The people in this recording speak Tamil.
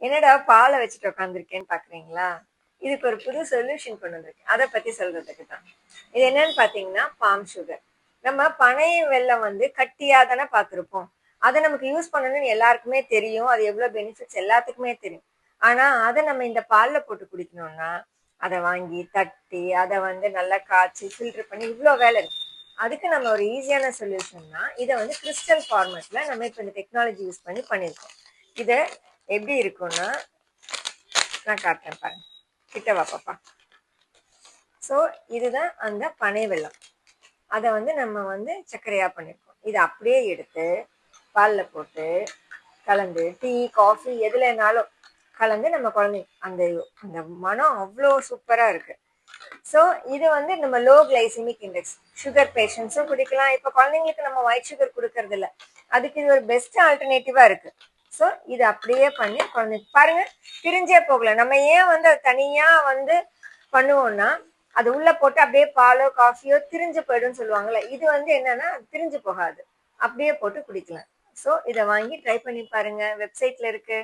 என்னடா பாலை வச்சுட்டு உட்காந்துருக்கேன்னு பாக்குறீங்களா? இதுக்கு ஒரு புது சொல்யூஷன் கொண்டு வந்திருக்கேன். அதை பத்தி சொல்றதுக்கு தான். இது என்னன்னு பாத்தீங்கன்னா பாம் சுகர். நம்ம பனை வெல்லம் வந்து கட்டியா தானே பார்த்துருப்போம். அதை நமக்கு யூஸ் பண்ணணும்னு எல்லாருக்குமே தெரியும். அது எவ்வளவு பெனிஃபிட்ஸ் எல்லாத்துக்குமே தெரியும். ஆனா அதை நம்ம இந்த பால்ல போட்டு குடிக்கணும்னா அதை வாங்கி தட்டி அதை வந்து நல்லா காய்ச்சி ஃபில்டர் பண்ணி இவ்வளோ வேலை இருக்கு. அதுக்கு நம்ம ஒரு ஈஸியான சொல்யூஷன்னா இதை வந்து கிறிஸ்டல் ஃபார்மேட்ல நம்ம இப்போ இந்த டெக்னாலஜி யூஸ் பண்ணி பண்ணியிருக்கோம். இதை எப்படி இருக்கும்னா நான் காட்டுறேன் பாருங்க. கிட்ட வா பாப்பா. ஸோ இதுதான் அந்த பனை வெல்லம். அதை வந்து நம்ம வந்து சர்க்கரையா பண்ணியிருக்கோம். இதை அப்படியே எடுத்து பாலில் போட்டு கலந்து டீ காஃபி எதுலனாலும் கலந்து நம்ம குழந்தைங்க அந்த அந்த மனம் அவ்வளோ சூப்பராக இருக்கு. ஸோ இது வந்து நம்ம லோ கிளைசிமிக் இண்டெக்ஸ் சுகர் பேஷண்ட்ஸும் குடிக்கலாம். இப்போ குழந்தைங்களுக்கு நம்ம ஒயிட் சுகர் கொடுக்கறது இல்லை. அதுக்கு இது ஒரு பெஸ்ட் ஆல்டர்னேட்டிவா இருக்கு. ஸோ இது அப்படியே பண்ணி குழந்தைங்க பாருங்க பிரிஞ்சே போகல. நம்ம ஏன் வந்து அது தனியா வந்து பண்ணுவோம்னா அது உள்ள போட்டு அப்படியே பாலோ காஃபியோ திரிஞ்சு போயிடும் சொல்லுவாங்கல்ல. இது வந்து என்னன்னா திரிஞ்சு போகாது, அப்படியே போட்டு குடிக்கலாம். ஸோ இதை வாங்கி ட்ரை பண்ணி பாருங்க. வெப்சைட்ல இருக்கு.